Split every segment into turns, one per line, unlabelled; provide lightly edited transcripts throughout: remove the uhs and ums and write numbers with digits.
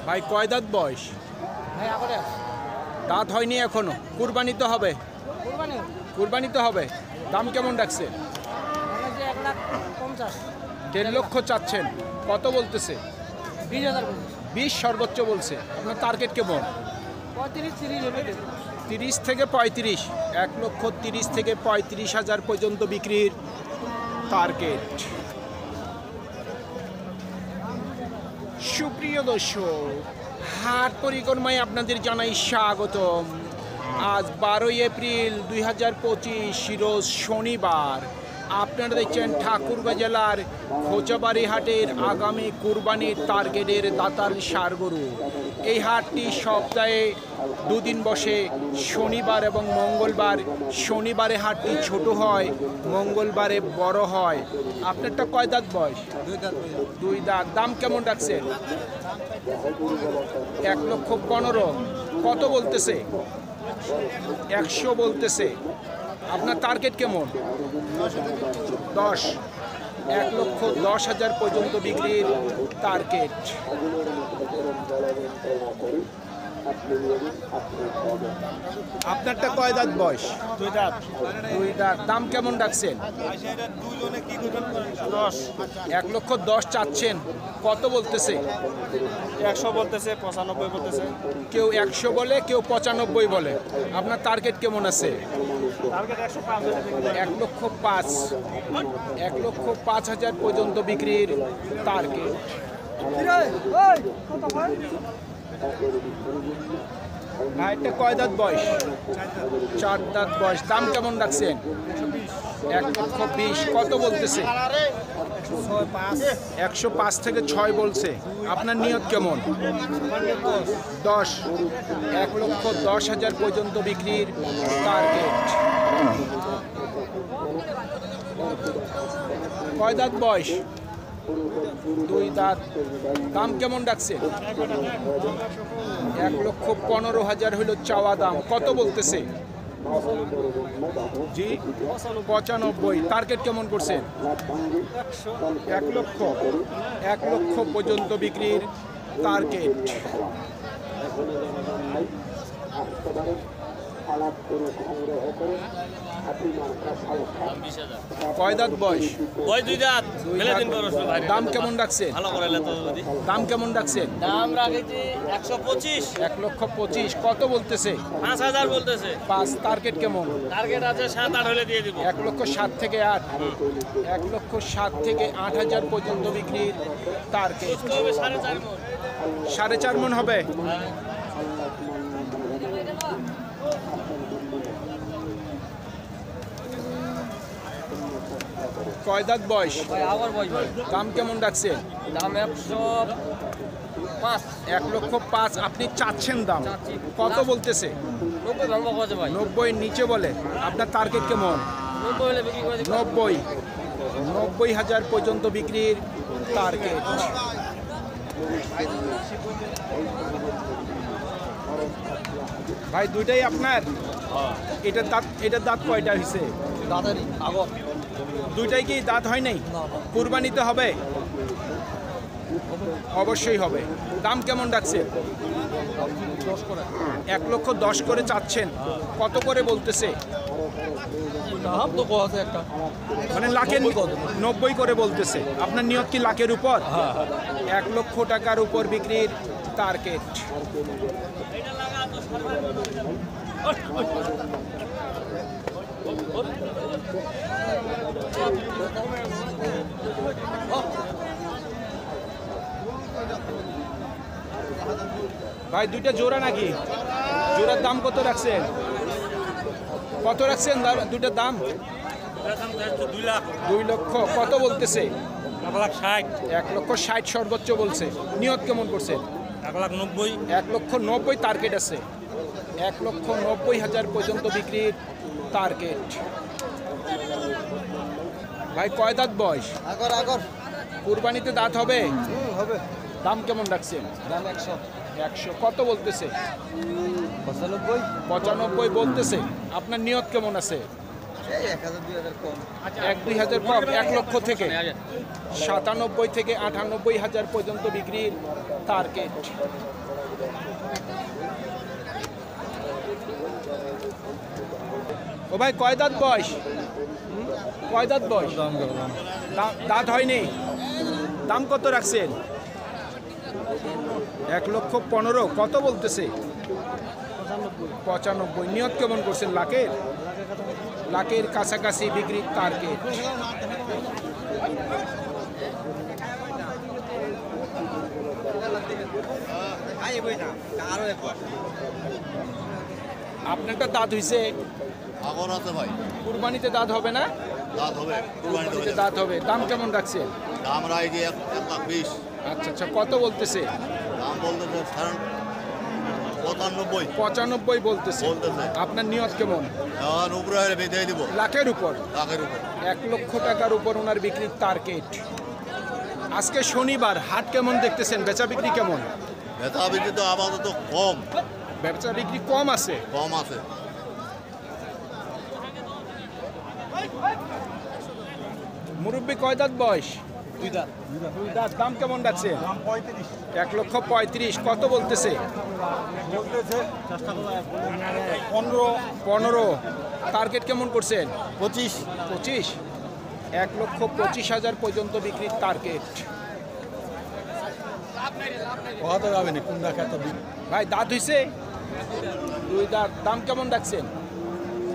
ভাই কয় দাঁত বয়স?
ভাই আগরে
দাঁত হয়নি এখনো, কুরবানি তো হবে।
কুরবানি
কুরবানি তো হবে। দাম কেমন রাখছে?
মানে যে 1,50,000
1.5 লক্ষ চাচ্ছেন, কত বলতেছে?
20,000
20 সর্বোচ্চ বলছে। আপনার টার্গেট কেমন?
35-30 হবে
30 থেকে 35, 1,30,000 থেকে 35,000 পর্যন্ত বিক্রির টার্গেট। সুপ্রিয় দর্শক, হাট পরিক্রমায় আপনাদের জানাই স্বাগতম। আজ 12 এপ্রিল 2025, রোজ শনিবার। আপনারা দেখছেন ঠাকুরগাঁ জেলার খোঁচাবাড়ি হাটের আগামী কুরবানির টার্গেটের দাতাল ষাঁড় গরু। এই হাটটি সপ্তাহে দুদিন বসে, শনিবার এবং মঙ্গলবার। শনিবারে হাটটি ছোট হয়, মঙ্গলবারে বড় হয়। আপনারটা কয় দাঁত বয়স? 2 দাঁত। দাম কেমন রাখছেন? 1,15,000। কত বলতেছে? 100 বলতেছে। আপনার টার্গেট কেমন? 10। 1,10,000 পর্যন্ত বিক্রির টার্গেট। আপনারটা কয় দাঁত বয়স?
2 দাঁত।
2 দাঁত। দাম কেমন রাখছেন?
10
1,10,000 চাচ্ছেন, কত বলতেছে?
100 বলতেছে, 95 বলতেছে।
কেউ 100 বলে, কেউ 95 বলে। আপনার টার্গেট কেমন আছে?
টার্গেট 105
1,05,000। 1,05,000 পর্যন্ত বিক্রির টার্গেট। ভাইটা কয় দাঁত বয়স? 4 দাঁত বয়স। দাম কেমন রাখছেন? 1,20,000। কত বলতেছে? 105 থেকে 6 বলছে। আপনার নিয়ত কেমন? 10। 1,10,000 পর্যন্ত বিক্রির টার্গেট। কয় দাঁত বয়স? 2 দাঁত। দাম কেমন রাখছে? 1,15,000 হইল চাওয়া দাম। কত বলতেছে? জি 95। টার্গেট কেমন করছেন? 1 লক্ষ। 1 লক্ষ পর্যন্ত বিক্রির টার্গেট। কয় দাঁত বয়স?
2 দাঁত। মেলে দিন বড় ভাই।
দাম কেমন রাখছে?
ভালো করে তো যদি
দাম কেমন রাখছেন?
দাম রাখেছি 125।
1,25,000। কত বলতেছে?
5,000 বলতেছে।
5। টার্গেট কেমন?
টার্গেট আছে 7-8 হলে দিয়ে দিব।
1,07,000 থেকে 8। 1,07,000 থেকে 8,000 পর্যন্ত বিক্রির টার্গেট।
হবে 4.5 মণ।
4.5 মণ হবে। কয় দাঁত বয়স?
ভাই আবার বই ভাই।
দাম কেমন রাখছেন?
দাম 105।
1,05,000 আপনি চাচ্ছেন দাম,
চাচ্ছি।
কত বলতেছে?
90 ভাঙবো কত ভাই?
90 নিচে বলে। আপনার টার্গেট কেমন?
90 হলে বিক্রি করে দিব।
90,000 পর্যন্ত বিক্রির টার্গেট। ভাই দুইটাই আপনার? এটার দাঁত কয়টা হয়েছে?
দাদারি আগর
দুইটাই কি দাঁত হয় নাই? কুরবানিতে হবে? অবশ্যই হবে। দাম কেমন রাখছেন?
10 করে
1,10,000 করে চাচ্ছেন, কত করে বলতেছে?
দাম তো কত একটা
মানে লাখের 90 করে বলতেছে। আপনার নিয়ত কি লাখের উপর? 1 লক্ষ টাকার উপর বিক্রির টার্গেট। ভাই দুইটা জোড়া নাকি? জোড়ার দাম কত রাখছেন? কত রাখছেন দুইটার দাম?
2 লাখ।
2 লক্ষ। কত বলতেছে?
1,60,000।
1,60,000 সর্বোচ্চ বলছে। নিয়ত কেমন করছে?
1,90,000।
1,90,000 টার্গেট আছে। 1,90,000 পর্যন্ত বিক্রির টার্গেট। ভাই কয় দাঁত বয়স?
আগর আগর
কুরবানিতে দাঁত হবে?
হবে।
দাম কেমন রাখছেন?
দাম 100
100। কত বলতেছে?
95
95 বলতেছে। আপনার নিয়ত কেমন আছে?
এই 1,000-2,000 কম।
1-2,000 কম। 1 লক্ষ থেকে 97 থেকে 98,000 পর্যন্ত বিক্রির টার্গেট। ও ভাই কয় দাঁত বয়স? কয় দাঁত বয়স? দাঁত হয়নি। দাম কত রাখছেন? 1,15,000। কত বলতেছে? 95। নিয়ত কেমন করছেন? লাখের কাছাকাছি বিক্রির টার্গেট। আপনারটা দাঁত হইছে?
আগর আছে ভাই,
কুরবানিতে দাঁত হবে না?
দাঁত হবে, কুরবানিতে
কুরবানিতে
হবে।
দাঁত হবে। দাম কেমন রাখছেন?
দাম রায় যে 1,20,000।
আচ্ছা আচ্ছা, কত বলতেছে?
দাম বলতেছে 95
95 বলতেছে।
বলতেছে।
আপনার নিয়ত কেমন?
এখন উপরে হলে বেঁধে দিব
লাখের উপর।
লাখের উপর।
1 লক্ষ টাকার উপর ওনার বিক্রির টার্গেট। আজকে শনিবার, হাট কেমন দেখতেছেন? বেচা বিক্রি কেমন?
বেচা বিক্রি তো আপাতত কম
বেচা বিক্রি কম আছে।
কম আছে।
মুরব্বী কয় দাঁত বয়স?
2 দাঁত।
দুই দাঁত। দাম কেমন রাখছেন? 1,35,000। কত বলতেছে? 15। টার্গেট কেমন করছেন?
25।
25। 1,25,000 পর্যন্ত বিক্রির টার্গেট।
কত যাবে না কোন দেখা তো
ভাই দাঁত হইছে? 2 দাঁত। দাম কেমন রাখছেন?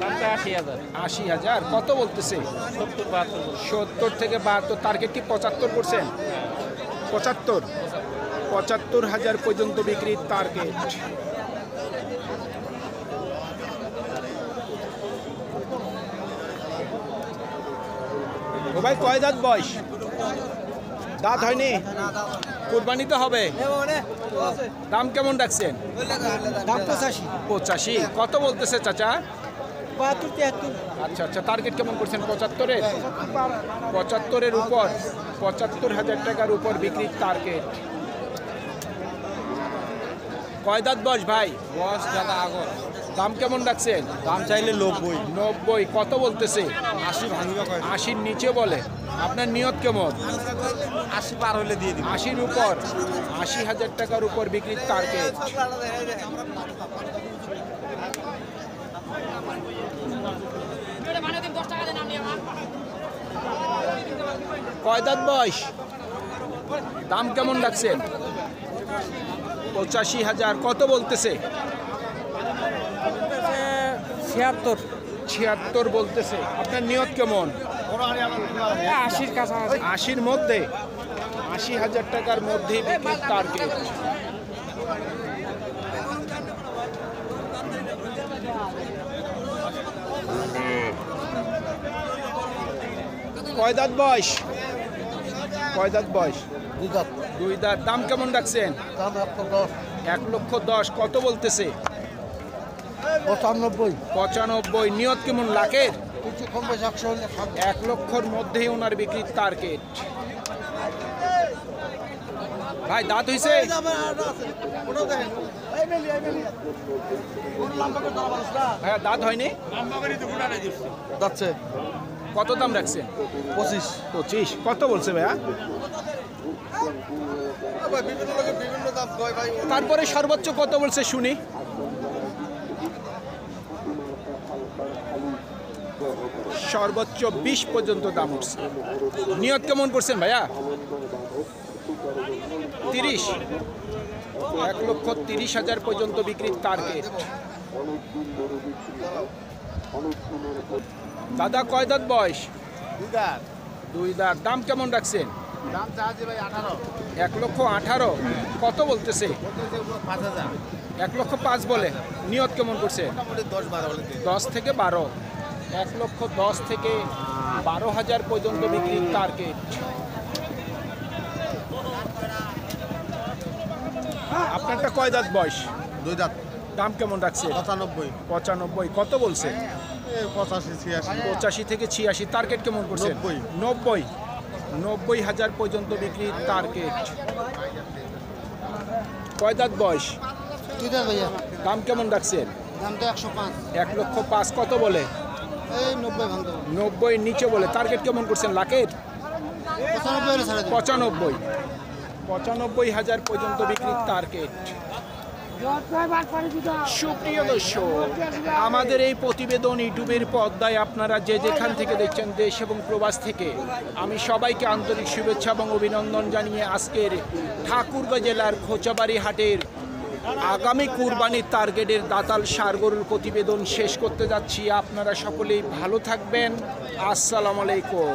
80,000।
80,000। কত বলতেছে? 70 থেকে 72। টার্গেট কি 75 করছেন? 75,000 পর্যন্ত বিক্রির টার্গেট। ও ভাই কয় দাঁত বয়স? দাঁত হয়নি? কুরবানিতে হবে। দাম কেমন রাখছেন?
দাম 85।
85। কত বলতেছে চাচা?
72 73।
আচ্ছা আচ্ছা, টার্গেট কেমন করছেন? 75-এর? 75-এর উপর। 75,000 টাকার উপর বিক্রির টার্গেট। কয় দাঁত বয়স ভাই?
বস দাদা আগর।
দাম কেমন রাখছেন?
দাম চাইলে 90।
90। কত বলতেছে?
80 ভাঙিবা কয়?
80-র নিচে বলে। আপনার নিয়ত কেমন?
80 পার হইলে দিয়ে দিব।
80-র উপর। 80,000 টাকার উপর বিক্রির টার্গেট। কয় দাঁত বয়স? দাম কেমন রাখছেন? 85,000। কত বলতেছে?
76।
76 বলতেছে। আপনার নিয়ত কেমন?
80 কাছাকাছি।
80-র মধ্যে। 80,000 টাকার মধ্যেই বিক্রির টার্গেট। কয় দাঁত বয়স? কয় দাঁত বয়স?
2 দাঁত।
2 দাঁত। দাম কেমন রাখছেন?
দাম 110।
1,10,000। কত বলতেছে?
95।
95। নিয়ত কেমন? লাখের?
কিছু কম বেশি 100 হইলে
1 লক্ষর মধ্যেই ওনার বিক্রির টার্গেট। ভাই দাঁত হইছে? ভাইয়া দাঁত হয়নি?
যাচ্ছে
কত দাম রাখছেন?
25।
25। কত বলছে ভাইয়া?
বিভিন্ন দাম কয় ভাই।
তারপরে সর্বোচ্চ কত বলছে শুনি? সর্বোচ্চ 20 পর্যন্ত দাম উঠছে। নিয়ত কেমন করছেন ভাইয়া? 30। 1,30,000 পর্যন্ত বিক্রির টার্গেট। দাদা কয় দাঁত বয়স?
2 দাঁত।
2 দাঁত। দাম কেমন রাখছেন?
দাম চাচ্ছি ভাই 18।
1,18,000। কত বলতেছে?
5000।
1,05,000 বলে। নিয়ত কেমন করছেন?
মোটামুটি 10-12 হলে
10 থেকে 12। 1,10,000 থেকে 12,000 পর্যন্ত বিক্রির টার্গেট। আপনারটা কয় দাঁত বয়স?
2 দাঁত।
দাম কেমন রাখছে?
95।
95। কত বলছে?
85 86।
85 থেকে 86। টার্গেট কেমন করছে?
90।
90। 90,000 পর্যন্ত বিক্রির টার্গেট। কয় দাঁত বয়স?
2 দাঁত ভাইয়া।
দাম কেমন রাখছেন?
দাম তো 105।
1,05,000। কত বলে?
এই 90 ভাঙতে।
90-র নিচে বলে। টার্গেট কেমন করছেন? লাখের?
95 হলে ছাড়া দিব।
95। 95,000 পর্যন্ত বিক্রির টার্গেট। সুপ্রিয় দর্শক, আমাদের এই প্রতিবেদন ইউটিউবের পর্দায় আপনারা যে যেখান থেকে দেখছেন, দেশ এবং প্রবাস থেকে, আমি সবাইকে আন্তরিক শুভেচ্ছা এবং অভিনন্দন জানিয়ে আজকের ঠাকুরগাঁ জেলার খোঁচাবাড়ি হাটের আগামী কুরবানির টার্গেটের দাতাল ষাঁড় গরুর প্রতিবেদন শেষ করতে যাচ্ছি। আপনারা সকলেই ভালো থাকবেন। আসসালামু আলাইকুম।